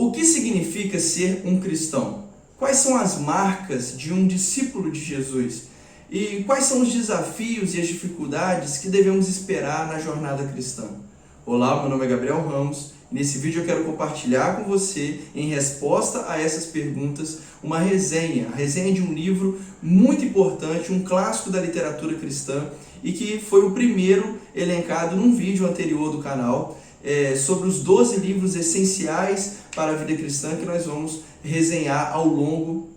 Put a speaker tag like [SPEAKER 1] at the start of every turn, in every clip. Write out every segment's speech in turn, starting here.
[SPEAKER 1] O que significa ser um cristão? Quais são as marcas de um discípulo de Jesus? E quais são os desafios e as dificuldades que devemos esperar na jornada cristã? Olá, meu nome é Gabriel Ramos e nesse vídeo eu quero compartilhar com você, em resposta a essas perguntas, uma resenha, a resenha de um livro muito importante, um clássico da literatura cristã e que foi o primeiro elencado num vídeo anterior do canal, sobre os 12 livros essenciais para a vida cristã que nós vamos resenhar ao longo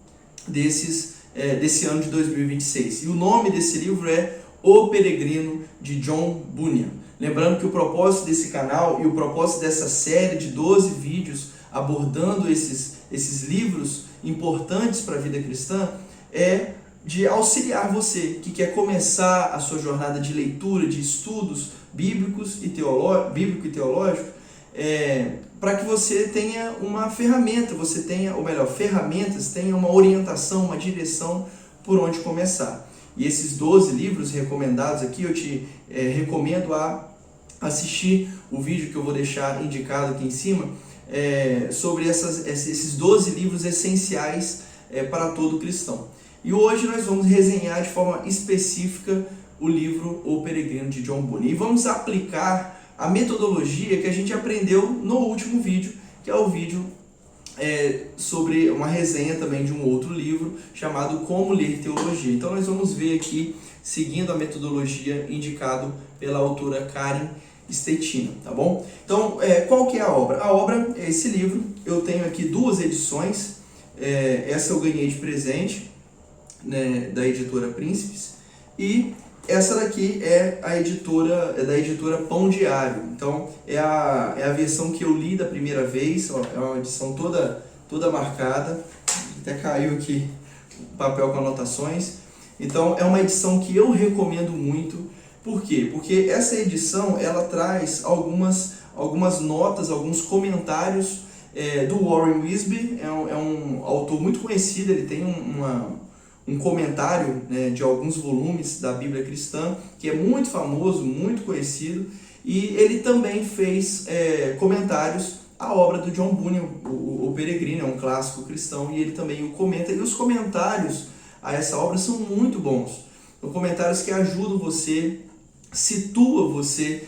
[SPEAKER 1] desse ano de 2026. E o nome desse livro é O Peregrino, de John Bunyan. Lembrando que o propósito desse canal e o propósito dessa série de 12 vídeos abordando esses livros importantes para a vida cristã é de auxiliar você que quer começar a sua jornada de leitura, de estudos bíblicos e teológicos, para que você tenha uma ferramenta, ferramentas, tenha uma orientação, uma direção por onde começar. E esses 12 livros recomendados aqui, eu te recomendo a assistir o vídeo que eu vou deixar indicado aqui em cima, sobre esses 12 livros essenciais para todo cristão. E hoje nós vamos resenhar de forma específica o livro O Peregrino, de John Bunyan. E vamos aplicar a metodologia que a gente aprendeu no último vídeo, que é o vídeo sobre uma resenha também de um outro livro chamado Como Ler Teologia. Então nós vamos ver aqui, seguindo a metodologia indicado pela autora Karen Stettina, tá bom? Então, qual que é a obra? A obra é esse livro. Eu tenho aqui duas edições. Essa eu ganhei de presente, né, da editora Príncipes, e essa daqui é da editora Pão Diário. Então é a versão que eu li da primeira vez. Ó, é uma edição toda marcada, até caiu aqui o papel com anotações. Então é uma edição que eu recomendo muito. Por quê? Porque essa edição ela traz algumas notas, alguns comentários do Warren Wiersbe. É um autor muito conhecido. Ele tem um comentário, né, de alguns volumes da Bíblia cristã, que é muito famoso, muito conhecido, e ele também fez comentários à obra do John Bunyan, o Peregrino, é um clássico cristão, e ele também o comenta, e os comentários a essa obra são muito bons. São comentários que ajudam você, situa você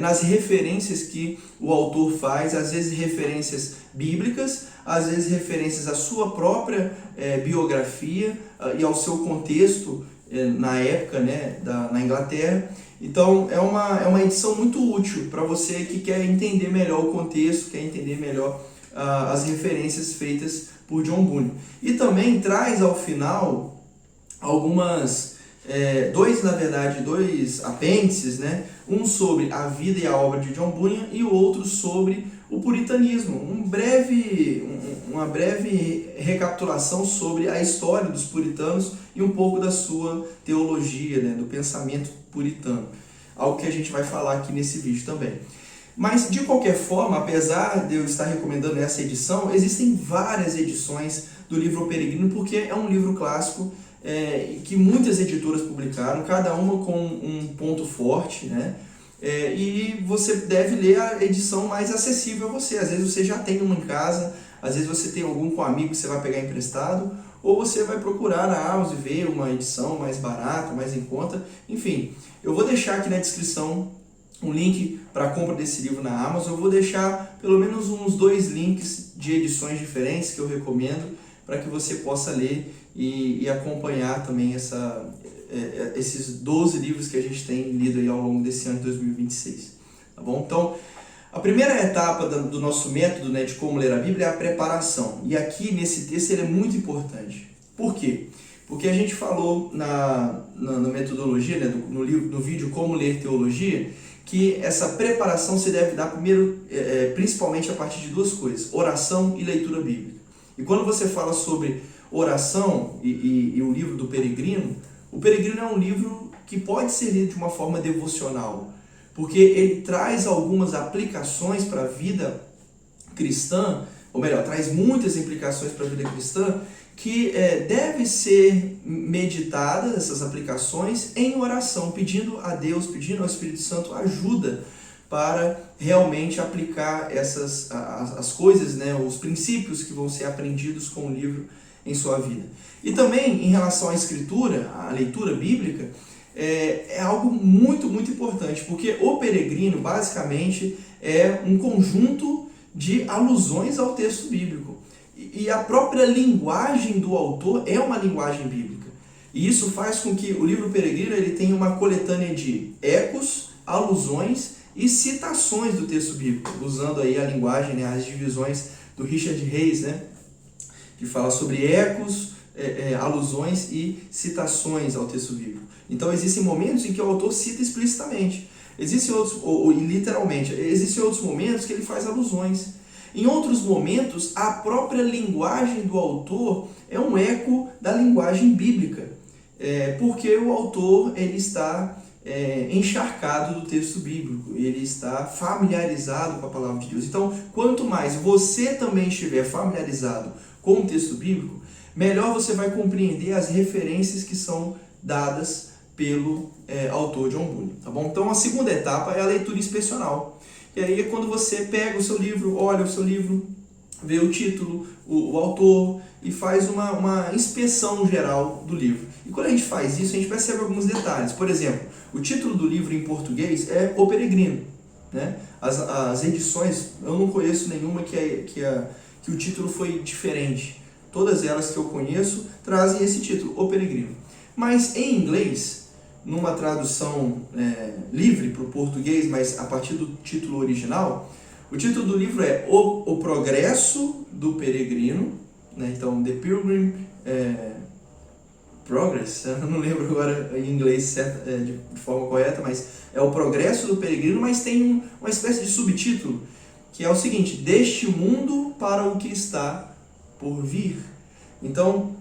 [SPEAKER 1] nas referências que o autor faz, às vezes referências bíblicas, às vezes referências à sua própria biografia e ao seu contexto na época, né, na Inglaterra. Então é uma edição muito útil para você que quer entender melhor o contexto, quer entender melhor as referências feitas por John Bunyan. E também traz ao final dois apêndices, né? Um sobre a vida e a obra de John Bunyan e o outro sobre o puritanismo, uma breve recapitulação sobre a história dos puritanos e um pouco da sua teologia, né, do pensamento puritano, algo que a gente vai falar aqui nesse vídeo também. Mas, de qualquer forma, apesar de eu estar recomendando essa edição, existem várias edições do livro O Peregrino, porque é um livro clássico que muitas editoras publicaram, cada uma com um ponto forte, né? E você deve ler a edição mais acessível a você. Às vezes você já tem uma em casa, às vezes você tem algum com amigo que você vai pegar emprestado, ou você vai procurar na Amazon e ver uma edição mais barata, mais em conta. Enfim, eu vou deixar aqui na descrição um link para a compra desse livro na Amazon. Eu vou deixar pelo menos uns 2 links de edições diferentes que eu recomendo para que você possa ler e acompanhar também esses 12 livros que a gente tem lido aí ao longo desse ano de 2026. Tá bom? Então, a primeira etapa do nosso método, né, de como ler a Bíblia é a preparação. E aqui nesse texto ele é muito importante. Por quê? Porque a gente falou na metodologia, né, no vídeo Como Ler Teologia, que essa preparação se deve dar primeiro, principalmente a partir de 2 coisas: oração e leitura bíblica. E quando você fala sobre oração e o livro do Peregrino, o Peregrino é um livro que pode ser lido de uma forma devocional, porque ele traz algumas aplicações para a vida cristã, ou melhor, traz muitas implicações para a vida cristã, que deve ser meditada, essas aplicações, em oração, pedindo a Deus, pedindo ao Espírito Santo ajuda para realmente aplicar as coisas, né, os princípios que vão ser aprendidos com o livro em sua vida. E também em relação à escritura, à leitura bíblica, é algo muito, muito importante, porque o Peregrino basicamente é um conjunto de alusões ao texto bíblico. E a própria linguagem do autor é uma linguagem bíblica. E isso faz com que o livro Peregrino ele tenha uma coletânea de ecos, alusões e citações do texto bíblico, usando aí a linguagem, né, as divisões do Richard Reis, né, que fala sobre ecos, alusões e citações ao texto bíblico. Então existem momentos em que o autor cita explicitamente, existem outros, ou literalmente, existem outros momentos que ele faz alusões. Em outros momentos, a própria linguagem do autor é um eco da linguagem bíblica, porque o autor ele está encharcado do texto bíblico, ele está familiarizado com a palavra de Deus. Então, quanto mais você também estiver familiarizado com o texto bíblico, melhor você vai compreender as referências que são dadas pelo autor John Bunyan, tá bom? Então, a segunda etapa é a leitura inspecional. E aí é quando você pega o seu livro, olha o seu livro, vê o título, o autor e faz uma inspeção geral do livro. E quando a gente faz isso, a gente percebe alguns detalhes. Por exemplo, o título do livro em português é O Peregrino, né? As edições, eu não conheço nenhuma que o título foi diferente. Todas elas que eu conheço trazem esse título, O Peregrino. Mas em inglês, numa tradução livre para o português, mas a partir do título original, o título do livro é O Progresso do Peregrino, né? Então, The Pilgrim Progress, eu não lembro agora em inglês de forma correta, mas é O Progresso do Peregrino, mas tem uma espécie de subtítulo, que é o seguinte: Deste mundo para o que está por vir. Então,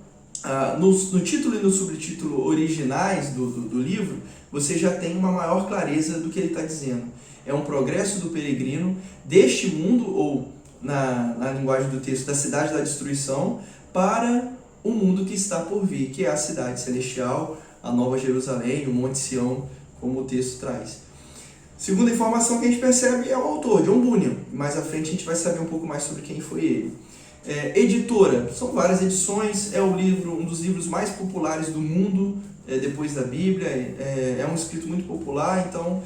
[SPEAKER 1] no título e no subtítulo originais do livro, você já tem uma maior clareza do que ele está dizendo. É um progresso do peregrino deste mundo, ou na linguagem do texto, da cidade da destruição, para o mundo que está por vir, que é a cidade celestial, a Nova Jerusalém, o Monte Sião, como o texto traz. Segunda informação que a gente percebe é o autor, John Bunyan. Mais à frente a gente vai saber um pouco mais sobre quem foi ele. Editora, são várias edições, é um dos livros mais populares do mundo, depois da Bíblia, é um escrito muito popular, então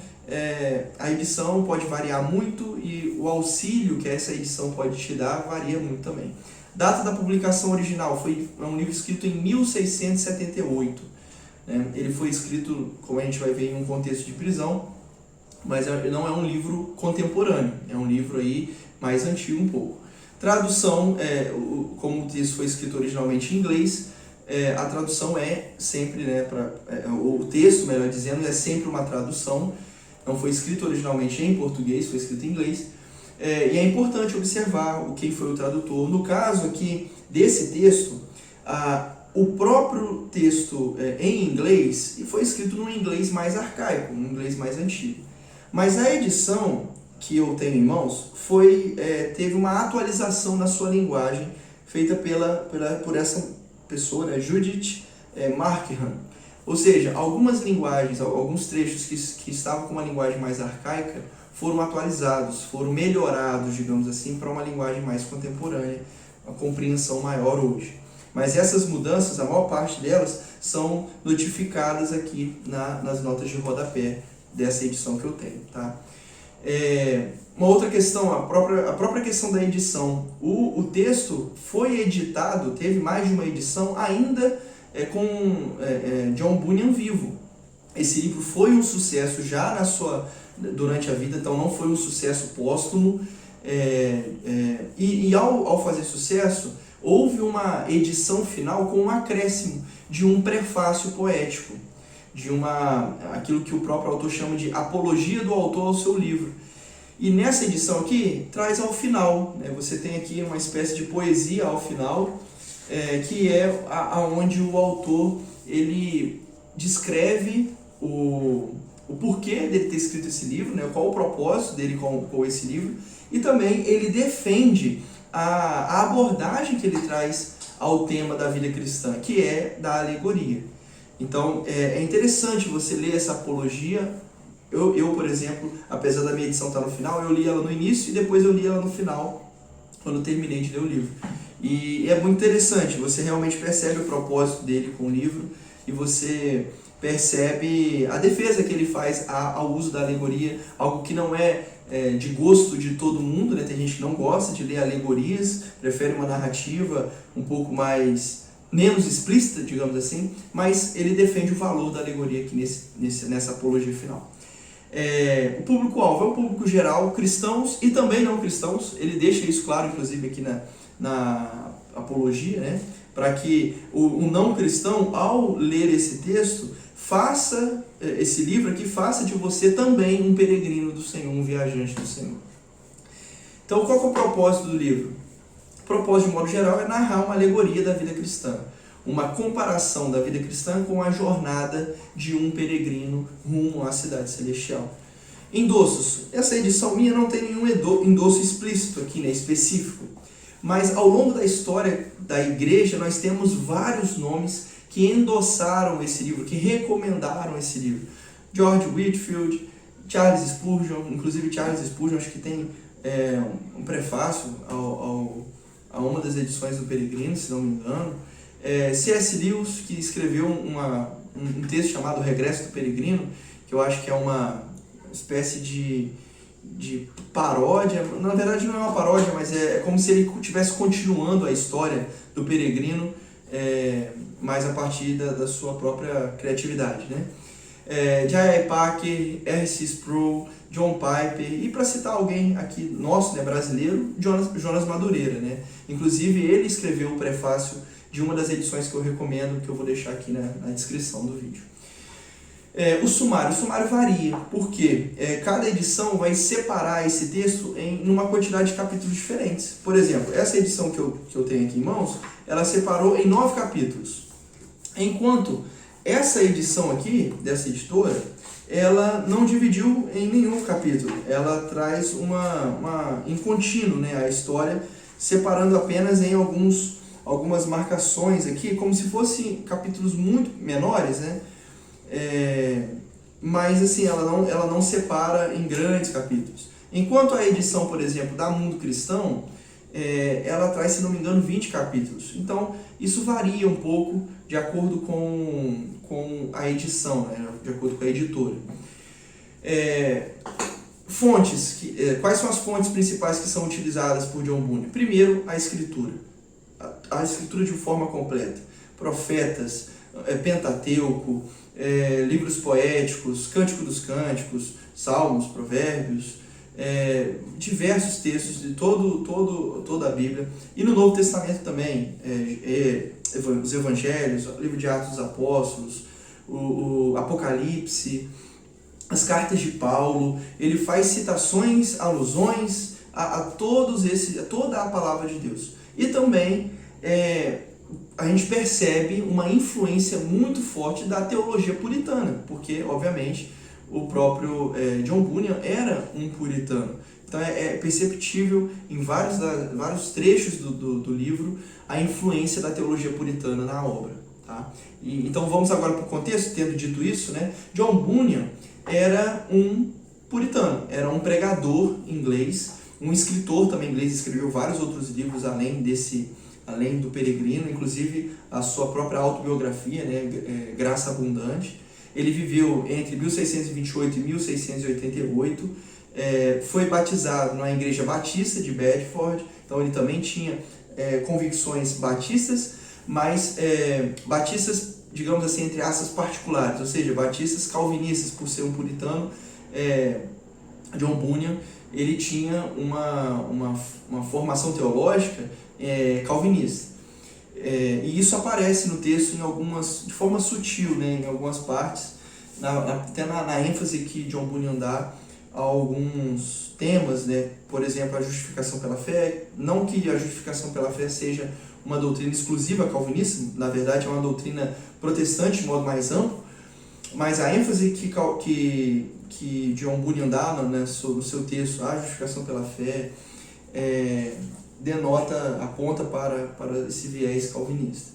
[SPEAKER 1] a edição pode variar muito e o auxílio que essa edição pode te dar varia muito também. Data da publicação original, é um livro escrito em 1678, né? Ele foi escrito, como a gente vai ver, em um contexto de prisão, mas não é um livro contemporâneo, é um livro aí mais antigo um pouco. Tradução, como o texto foi escrito originalmente em inglês, a tradução é sempre, o texto, melhor dizendo, é sempre uma tradução, não foi escrito originalmente em português, foi escrito em inglês, e é importante observar quem foi o tradutor. No caso aqui desse texto, o próprio texto em inglês foi escrito num inglês mais arcaico, num inglês mais antigo, mas a edição que eu tenho em mãos teve uma atualização na sua linguagem feita por essa pessoa, né, Judith Markham. Ou seja, algumas linguagens, alguns trechos que estavam com uma linguagem mais arcaica foram atualizados, foram melhorados, digamos assim, para uma linguagem mais contemporânea, uma compreensão maior hoje. Mas essas mudanças, a maior parte delas, são notificadas aqui nas notas de rodapé dessa edição que eu tenho, tá? Uma outra questão, a própria questão da edição. O texto foi editado, teve mais de uma edição, ainda com John Bunyan vivo. Esse livro foi um sucesso já durante a vida, então não foi um sucesso póstumo. E ao fazer sucesso, houve uma edição final com um acréscimo de um prefácio poético, aquilo que o próprio autor chama de apologia do autor ao seu livro. E nessa edição aqui, traz ao final, né? Você tem aqui uma espécie de poesia ao final, que é onde o autor ele descreve o porquê dele ter escrito esse livro, né? Qual o propósito dele com esse livro, e também ele defende a abordagem que ele traz ao tema da vida cristã, que é da alegoria. Então, é interessante você ler essa apologia Por exemplo, apesar da minha edição estar no final, eu li ela no início e depois eu li ela no final, quando eu terminei de ler o livro. E é muito interessante, você realmente percebe o propósito dele com o livro e você percebe a defesa que ele faz ao uso da alegoria, algo que não é de gosto de todo mundo, né? Tem gente que não gosta de ler alegorias, prefere uma narrativa um pouco menos explícita, digamos assim, mas ele defende o valor da alegoria aqui nessa apologia final. O público-alvo é o público geral, cristãos e também não cristãos, ele deixa isso claro, inclusive, aqui na apologia, né? Para que o não cristão, ao ler esse texto, esse livro aqui, faça de você também um peregrino do Senhor, um viajante do Senhor. Então, qual que é o propósito do livro? O propósito, de modo geral, é narrar uma alegoria da vida cristã, uma comparação da vida cristã com a jornada de um peregrino rumo à cidade celestial. Endossos. Essa edição minha não tem nenhum endosso explícito aqui, né, específico, mas ao longo da história da igreja nós temos vários nomes que endossaram esse livro, que recomendaram esse livro. George Whitefield, Charles Spurgeon, inclusive Charles Spurgeon acho que tem um prefácio a uma das edições do Peregrino, se não me engano. C.S. Lewis, que escreveu um texto chamado Regresso do Peregrino, que eu acho que é uma espécie de paródia. Na verdade não é uma paródia, mas é como se ele estivesse continuando a história do peregrino, mas a partir da sua própria criatividade, né? J.I. Packer, R.C. Sproul, John Piper, e para citar alguém aqui nosso, né, brasileiro, Jonas Madureira, né? Inclusive ele escreveu o prefácio de uma das edições que eu recomendo, que eu vou deixar aqui na descrição do vídeo. O sumário varia, porque cada edição vai separar esse texto em uma quantidade de capítulos diferentes. Por exemplo, essa edição que eu tenho aqui em mãos, ela separou em 9 capítulos. Enquanto essa edição aqui, dessa editora, ela não dividiu em nenhum capítulo. Ela traz em contínuo, né, a história, separando apenas em algumas marcações aqui, como se fossem capítulos muito menores, né? Mas assim, ela não separa em grandes capítulos. Enquanto a edição, por exemplo, da Mundo Cristão, ela traz, se não me engano, 20 capítulos. Então, isso varia um pouco de acordo com a edição, né? De acordo com a editora. Fontes. Quais são as fontes principais que são utilizadas por John Bunyan? Primeiro, a Escritura. A Escritura de forma completa. Profetas, Pentateuco, livros poéticos, Cântico dos Cânticos, Salmos, Provérbios, diversos textos de toda a Bíblia. E no Novo Testamento também, os Evangelhos, o livro de Atos dos Apóstolos, o Apocalipse, as cartas de Paulo. Ele faz citações, alusões a toda a palavra de Deus. E também a gente percebe uma influência muito forte da teologia puritana, porque, obviamente, o próprio John Bunyan era um puritano. Então é perceptível em vários trechos do livro a influência da teologia puritana na obra. Tá? Então vamos agora para o contexto. Tendo dito isso, né? John Bunyan era um puritano, era um pregador inglês, um escritor também inglês, escreveu vários outros livros além do Peregrino, inclusive a sua própria autobiografia, né, Graça Abundante. Ele viveu entre 1628 e 1688, foi batizado na Igreja Batista de Bedford, então ele também tinha convicções batistas, mas batistas, digamos assim, entre aspas, particulares, ou seja, batistas calvinistas, por ser um puritano. John Bunyan, ele tinha uma formação teológica calvinista. E isso aparece no texto de forma sutil, né, em algumas partes, até na ênfase que John Bunyan dá a alguns temas, né, por exemplo, a justificação pela fé. Não que a justificação pela fé seja uma doutrina exclusiva calvinista, na verdade é uma doutrina protestante de modo mais amplo, mas a ênfase que John Bunyan dá no seu texto, a justificação pela fé, aponta para esse viés calvinista.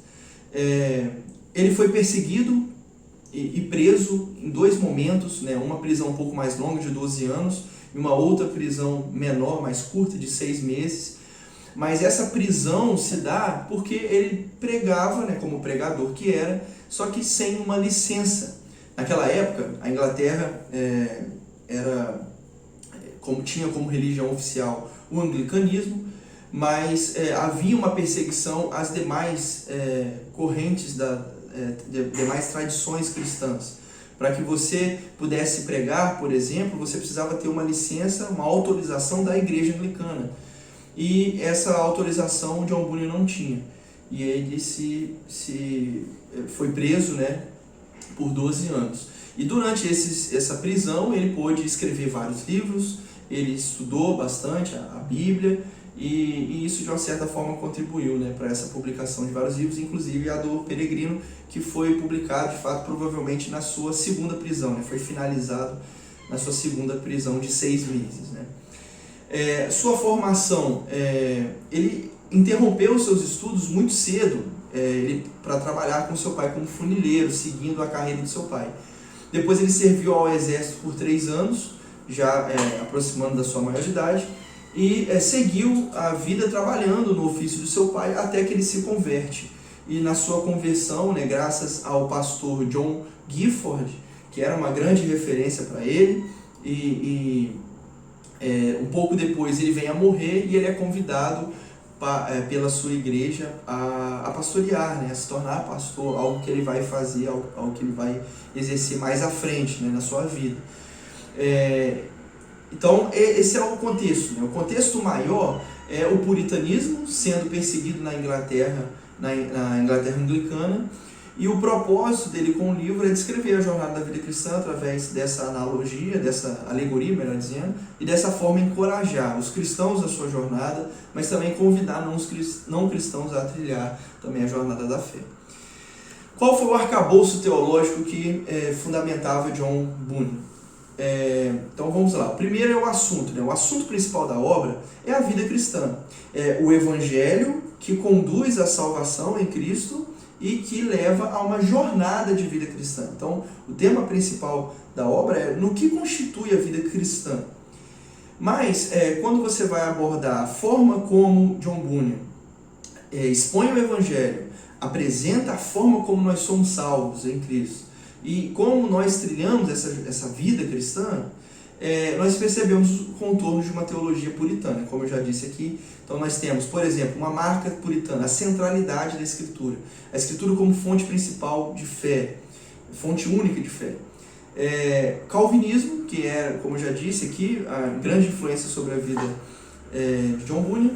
[SPEAKER 1] Ele foi perseguido e preso em dois momentos, né? Uma prisão um pouco mais longa, de 12 anos, e uma outra prisão menor, mais curta, de 6 meses. Mas essa prisão se dá porque ele pregava, né, como pregador que era, só que sem uma licença. Naquela época, a Inglaterra tinha como religião oficial o anglicanismo, mas havia uma perseguição às demais correntes, demais tradições cristãs. Para que você pudesse pregar, por exemplo, você precisava ter uma licença, uma autorização da igreja anglicana. E essa autorização John Bunyan não tinha. E ele foi preso, né, por 12 anos. E durante essa prisão ele pôde escrever vários livros, ele estudou bastante a Bíblia, e isso de uma certa forma contribuiu, né, para essa publicação de vários livros, inclusive a do Peregrino, que foi publicado de fato provavelmente na sua segunda prisão, né, foi finalizado na sua segunda prisão de 6 meses. Né. Sua formação, ele interrompeu seus estudos muito cedo para trabalhar com seu pai como funileiro, seguindo a carreira de seu pai. Depois ele serviu ao exército por 3 anos, já aproximando da sua maioridade, e seguiu a vida trabalhando no ofício do seu pai até que ele se converte. E na sua conversão, né, graças ao pastor John Gifford, que era uma grande referência para ele, um pouco depois ele vem a morrer e ele é convidado pela sua igreja a pastorear, né, a se tornar pastor, algo que ele vai fazer, algo que ele vai exercer mais à frente, né, na sua vida. Então, esse é o contexto. Né? O contexto maior é o puritanismo sendo perseguido na Inglaterra anglicana, e o propósito dele com o livro é descrever a jornada da vida cristã através dessa analogia, dessa alegoria, melhor dizendo, e dessa forma encorajar os cristãos na sua jornada, mas também convidar não cristãos a trilhar também a jornada da fé. Qual foi o arcabouço teológico que fundamentava John Bunyan? Então vamos lá. O primeiro é o assunto, né? O assunto principal da obra é a vida cristã. O evangelho que conduz à salvação em Cristo e que leva a uma jornada de vida cristã. Então, o tema principal da obra é no que constitui a vida cristã. Mas, quando você vai abordar a forma como John Bunyan expõe o evangelho, apresenta a forma como nós somos salvos em Cristo, e como nós trilhamos essa vida cristã, nós percebemos o contorno de uma teologia puritana, como eu já disse aqui. Então nós temos, por exemplo, uma marca puritana, a centralidade da Escritura. A Escritura como fonte principal de fé, fonte única de fé. Calvinismo, que é, como eu já disse aqui, a grande influência sobre a vida de John Bunyan.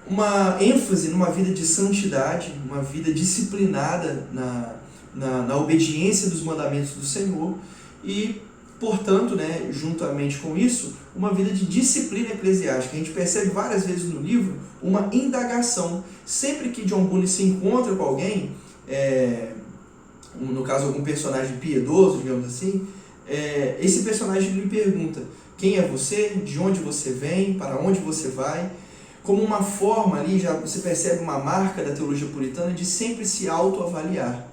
[SPEAKER 1] Uma ênfase numa vida de santidade, uma vida disciplinada na obediência dos mandamentos do Senhor e, portanto, né, juntamente com isso, uma vida de disciplina eclesiástica. A gente percebe várias vezes no livro uma indagação. Sempre que John Bunyan se encontra com alguém, no caso algum personagem piedoso, digamos assim, esse personagem lhe pergunta: quem é você? De onde você vem? Para onde você vai? Como uma forma ali, já você percebe uma marca da teologia puritana de sempre se autoavaliar.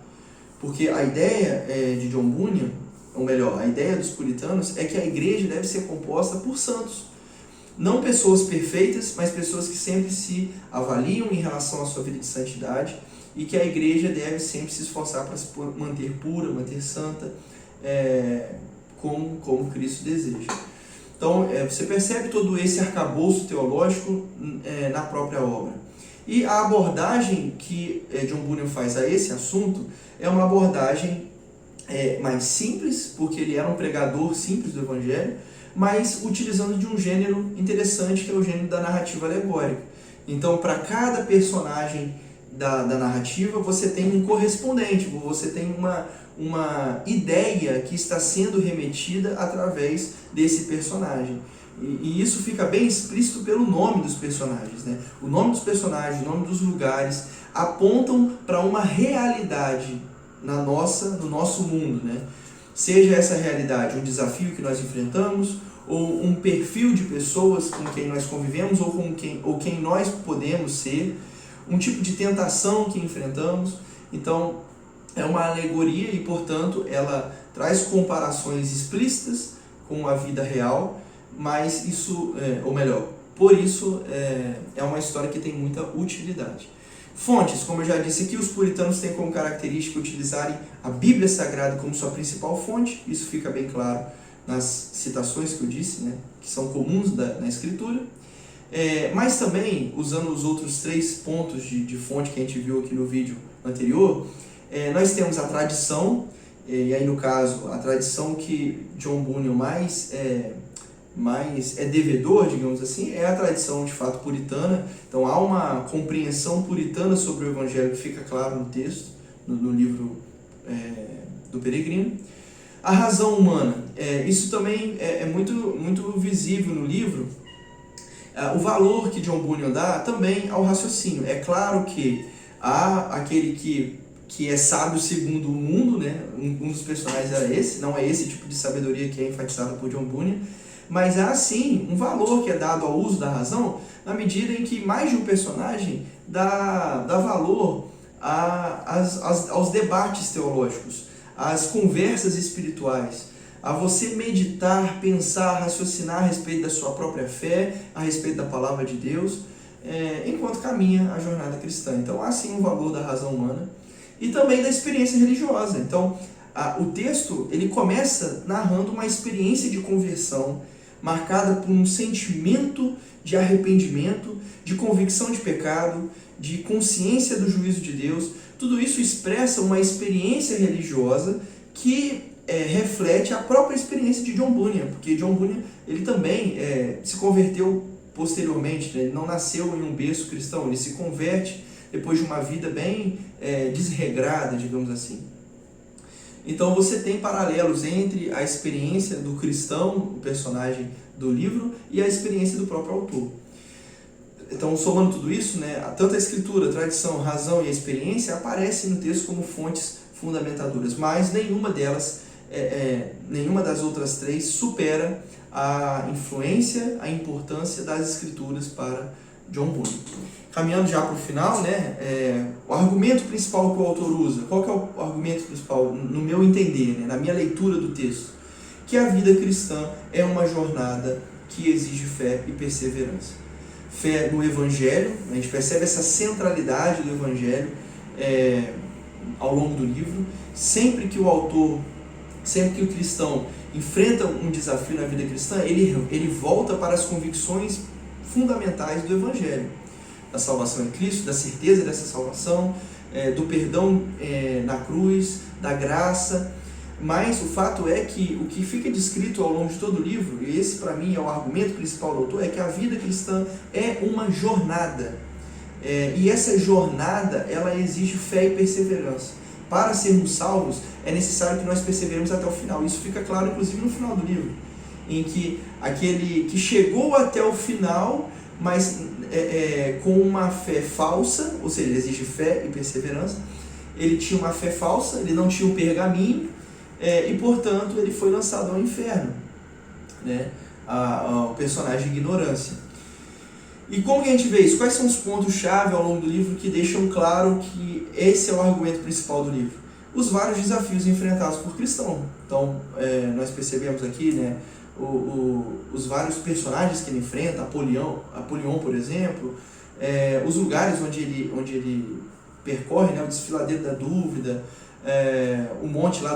[SPEAKER 1] Porque a ideia de John Bunyan, ou melhor, a ideia dos puritanos é que a igreja deve ser composta por santos. Não pessoas perfeitas, mas pessoas que sempre se avaliam em relação à sua vida de santidade, e que a igreja deve sempre se esforçar para se manter pura, manter santa, como Cristo deseja. Então, você percebe todo esse arcabouço teológico na própria obra. E a abordagem que John Bunyan faz a esse assunto é uma abordagem mais simples, porque ele era um pregador simples do Evangelho, mas utilizando de um gênero interessante, que é o gênero da narrativa alegórica. Então, para cada personagem da narrativa, você tem um correspondente, você tem uma ideia que está sendo remetida através desse personagem. E isso fica bem explícito pelo nome dos personagens, né? O nome dos personagens, o nome dos lugares apontam para uma realidade no nosso mundo, né? Seja essa realidade um desafio que nós enfrentamos, ou um perfil de pessoas com quem nós convivemos, ou quem nós podemos ser, um tipo de tentação que enfrentamos. Então, é uma alegoria e, portanto, ela traz comparações explícitas com a vida real, mas isso, ou melhor, por isso é uma história que tem muita utilidade. Fontes, como eu já disse aqui, os puritanos têm como característica utilizarem a Bíblia Sagrada como sua principal fonte, isso fica bem claro nas citações que eu disse, né, que são comuns na Escritura. Mas também, usando os outros 3 pontos de fonte que a gente viu aqui no vídeo anterior, nós temos a tradição, e aí no caso, a tradição que John Bunyan mais é devedor, digamos assim, é a tradição de fato puritana. Então há uma compreensão puritana sobre o Evangelho que fica claro no texto, no livro do Peregrino. A razão humana, isso também é muito visível no livro. O valor que John Bunyan dá também ao raciocínio. É claro que há aquele que é sábio segundo o mundo, né? Um dos personagens era esse, não é esse tipo de sabedoria que é enfatizado por John Bunyan, mas há sim um valor que é dado ao uso da razão, na medida em que mais de um personagem dá valor aos debates teológicos, às conversas espirituais, a você meditar, pensar, raciocinar a respeito da sua própria fé, a respeito da palavra de Deus, enquanto caminha a jornada cristã. Então há sim um valor da razão humana e também da experiência religiosa. Então o texto ele começa narrando uma experiência de conversão marcada por um sentimento de arrependimento, de convicção de pecado, de consciência do juízo de Deus. Tudo isso expressa uma experiência religiosa que reflete a própria experiência de John Bunyan, porque John Bunyan ele também se converteu posteriormente, né? Ele não nasceu em um berço cristão, ele se converte depois de uma vida bem desregrada, digamos assim. Então você tem paralelos entre a experiência do cristão, o personagem do livro, e a experiência do próprio autor. Então, somando tudo isso, né, tanto a escritura, a tradição, a razão e a experiência aparecem no texto como fontes fundamentadoras, mas nenhuma das outras 3 supera a influência, a importância das escrituras para John Bunyan. Caminhando já para o final, né, o argumento principal que o autor usa, qual que é o argumento principal, no meu entender, né, na minha leitura do texto? Que a vida cristã é uma jornada que exige fé e perseverança. Fé no Evangelho, a gente percebe essa centralidade do Evangelho ao longo do livro. Sempre que o cristão enfrenta um desafio na vida cristã, ele volta para as convicções fundamentais do Evangelho. Da salvação em Cristo, da certeza dessa salvação, do perdão na cruz, da graça. Mas o fato é que o que fica descrito ao longo de todo o livro, e esse para mim é o argumento principal do autor, é que a vida cristã é uma jornada. E essa jornada, ela exige fé e perseverança. Para sermos salvos, é necessário que nós perseveremos até o final. Isso fica claro, inclusive, no final do livro, em que aquele que chegou até o final, mas com uma fé falsa, ou seja, ele exige fé e perseverança, ele tinha uma fé falsa, ele não tinha o pergaminho, e portanto ele foi lançado ao inferno, né? O personagem de ignorância. E como que a gente vê isso? Quais são os pontos-chave ao longo do livro que deixam claro que esse é o argumento principal do livro? Os vários desafios enfrentados por cristão. Então, nós percebemos aqui, né, os vários personagens que ele enfrenta, Apolion, por exemplo, os lugares onde ele percorre, né, o desfiladeiro da dúvida, o monte lá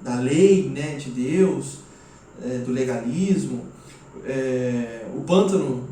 [SPEAKER 1] da lei, né, de Deus, do legalismo, o pântano,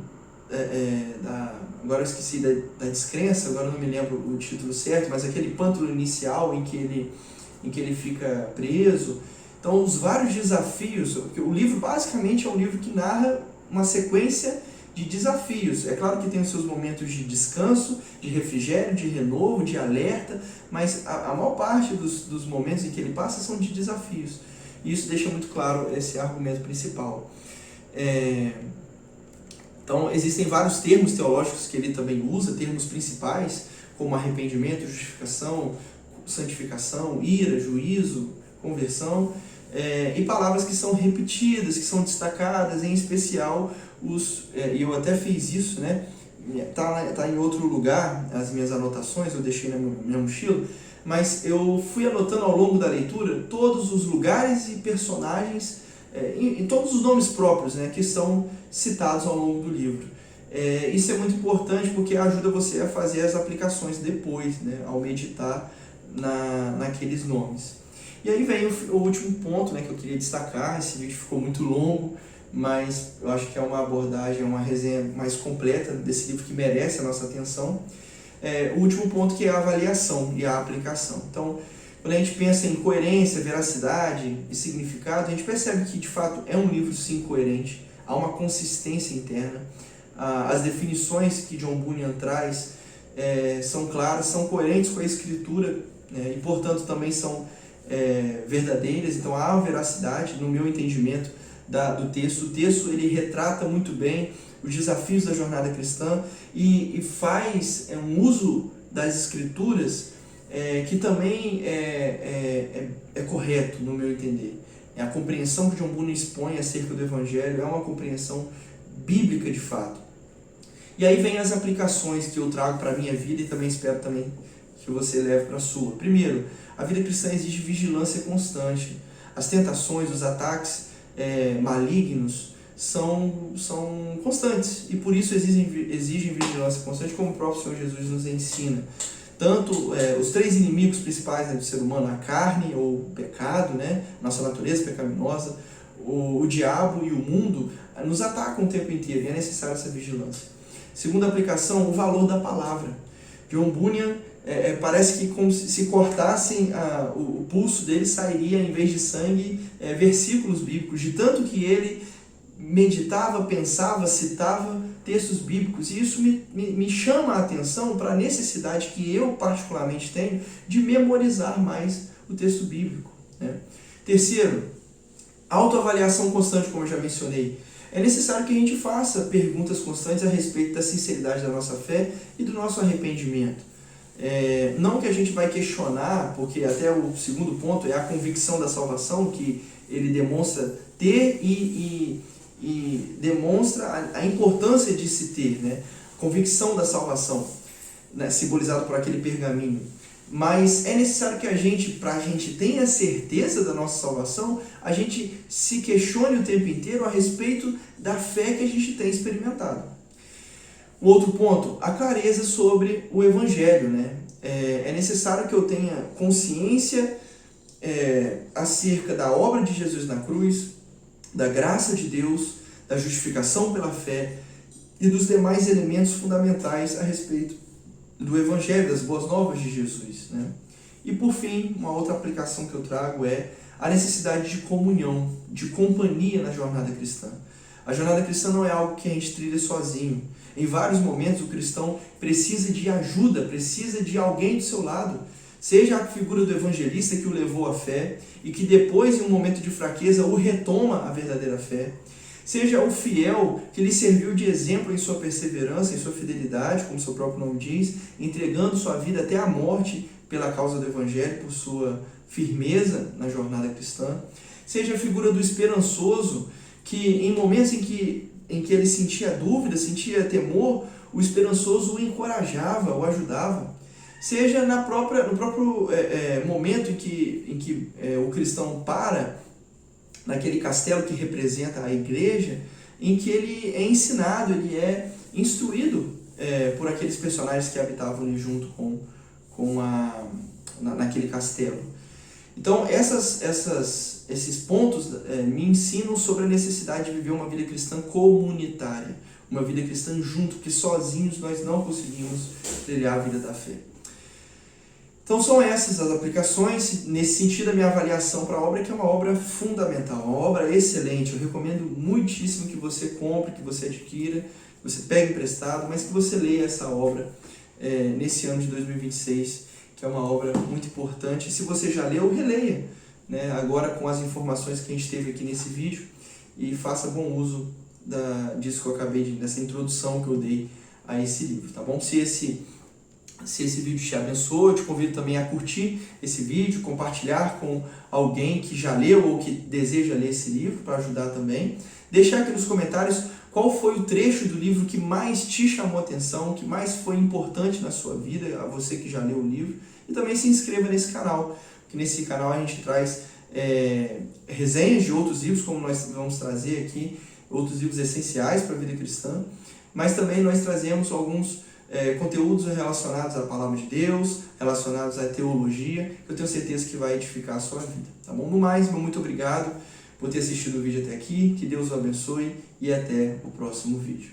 [SPEAKER 1] agora eu esqueci da descrença, agora eu não me lembro o título certo, mas aquele pântano inicial em que ele fica preso. Então, os vários desafios, o livro basicamente é um livro que narra uma sequência de desafios. É claro que tem os seus momentos de descanso, de refrigério, de renovo, de alerta, mas a maior parte dos momentos em que ele passa são de desafios. E isso deixa muito claro esse argumento principal. Então, existem vários termos teológicos que ele também usa, termos principais, como arrependimento, justificação, santificação, ira, juízo, conversão, e palavras que são repetidas, que são destacadas, em especial e eu até fiz isso, né, tá em outro lugar, as minhas anotações, eu deixei na minha mochila, mas eu fui anotando ao longo da leitura todos os lugares e personagens, e todos os nomes próprios, né, que são citados ao longo do livro. Isso é muito importante porque ajuda você a fazer as aplicações depois, né, ao meditar naqueles nomes. E aí vem o último ponto, né, que eu queria destacar. Esse vídeo ficou muito longo, mas eu acho que é uma abordagem, uma resenha mais completa desse livro que merece a nossa atenção. O último ponto, que é a avaliação e a aplicação. Então, quando a gente pensa em coerência, veracidade e significado, a gente percebe que de fato é um livro sim coerente, há uma consistência interna. As definições que John Bunyan traz são claras, são coerentes com a escritura, e portanto também são verdadeiras. Então há veracidade no meu entendimento do texto. O texto ele retrata muito bem os desafios da jornada cristã e faz um uso das escrituras que também é correto no meu entender. A compreensão que John Bunyan expõe acerca do Evangelho é uma compreensão bíblica de fato. E aí vem as aplicações que eu trago para a minha vida e também espero também que você leve para a sua. Primeiro, a vida cristã exige vigilância constante. As tentações, os ataques malignos são constantes e por isso exigem vigilância constante, como o próprio Senhor Jesus nos ensina. Tanto os três inimigos principais do ser humano, a carne ou o pecado, né, nossa natureza pecaminosa, o diabo e o mundo, nos atacam o tempo inteiro e é necessária essa vigilância. Segunda aplicação, o valor da palavra. John Bunyan parece que como se cortassem o pulso dele, sairia em vez de sangue versículos bíblicos, de tanto que ele meditava, pensava, citava textos bíblicos, e isso me chama a atenção para a necessidade que eu particularmente tenho de memorizar mais o texto bíblico, né? Terceiro, autoavaliação constante, como eu já mencionei. É necessário que a gente faça perguntas constantes a respeito da sinceridade da nossa fé e do nosso arrependimento. Não que a gente vai questionar, porque até o segundo ponto é a convicção da salvação, que ele demonstra ter e demonstra a importância de se ter, né? Convicção da salvação, né? Simbolizado por aquele pergaminho. Mas é necessário que para a gente tenha certeza da nossa salvação, a gente se questione o tempo inteiro a respeito da fé que a gente tem experimentado. Um outro ponto, a clareza sobre o Evangelho, né? É necessário que eu tenha consciência acerca da obra de Jesus na cruz, da graça de Deus, da justificação pela fé e dos demais elementos fundamentais a respeito do Evangelho, das boas novas de Jesus, né? E por fim, uma outra aplicação que eu trago é a necessidade de comunhão, de companhia na jornada cristã. A jornada cristã não é algo que a gente trilha sozinho. Em vários momentos o cristão precisa de ajuda, precisa de alguém do seu lado. Seja a figura do evangelista que o levou à fé e que depois, em um momento de fraqueza, o retoma à verdadeira fé. Seja o fiel que lhe serviu de exemplo em sua perseverança, em sua fidelidade, como seu próprio nome diz, entregando sua vida até a morte pela causa do Evangelho, por sua firmeza na jornada cristã. Seja a figura do esperançoso que, em momentos em que ele sentia dúvida, sentia temor, o esperançoso o encorajava, o ajudava. Seja no próprio momento em que o cristão para naquele castelo que representa a igreja, em que ele é ensinado, ele é instruído por aqueles personagens que habitavam ali junto naquele castelo. Então, esses pontos me ensinam sobre a necessidade de viver uma vida cristã comunitária, uma vida cristã junto, que sozinhos nós não conseguimos trilhar a vida da fé. Então são essas as aplicações. Nesse sentido, a minha avaliação para a obra é que é uma obra fundamental, uma obra excelente. Eu recomendo muitíssimo que você compre, que você adquira, que você pegue emprestado, mas que você leia essa obra nesse ano de 2026, que é uma obra muito importante. E se você já leu, releia, né, agora com as informações que a gente teve aqui nesse vídeo, e faça bom uso disso que eu dessa introdução que eu dei a esse livro, tá bom? Se esse vídeo te abençoa, eu te convido também a curtir esse vídeo, compartilhar com alguém que já leu ou que deseja ler esse livro, para ajudar também. Deixar aqui nos comentários qual foi o trecho do livro que mais te chamou a atenção, que mais foi importante na sua vida, a você que já leu o livro. E também se inscreva nesse canal, porque nesse canal a gente traz resenhas de outros livros, como nós vamos trazer aqui, outros livros essenciais para a vida cristã, mas também nós trazemos alguns conteúdos relacionados à palavra de Deus, relacionados à teologia, que eu tenho certeza que vai edificar a sua vida. Tá bom? No mais, muito obrigado por ter assistido o vídeo até aqui, que Deus o abençoe e até o próximo vídeo.